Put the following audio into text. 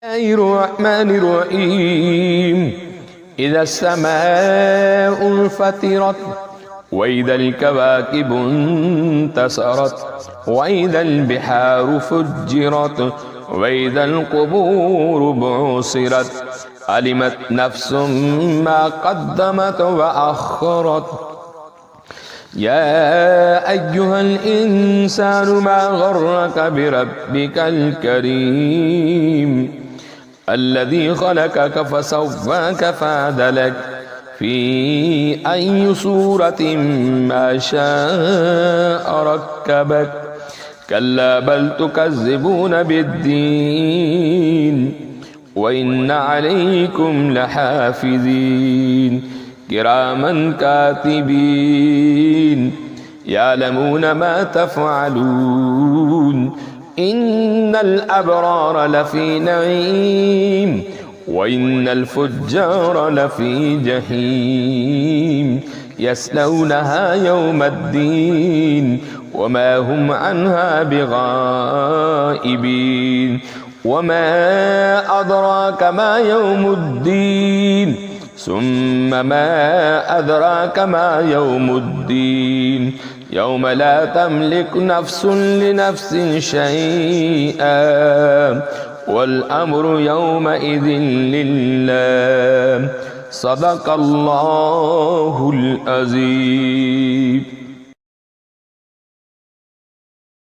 الله الرحمن الرحيم. إذا السماء انفطرت وإذا الكواكب انتثرت وإذا البحار فجرت وإذا القبور بعثرت علمت نفس ما قدمت وأخرت. يا أيها الإنسان ما غرك بربك الكريم الذي خلقك فسواك فعدلك في أي صورة ما شاء ركبك. كلا بل تكذبون بالدين وإن عليكم لحافظين كراما كاتبين يعلمون ما تفعلون. إن الأبرار لفي نعيم وإن الفجار لفي جحيم يصلونها يوم الدين وما هم عنها بغائبين. وما أدراك ما يوم الدين ثم ما أدراك ما يوم الدين يوم لا تملك نفس لنفس شيئا والأمر يومئذ لله. صدق الله العظيم.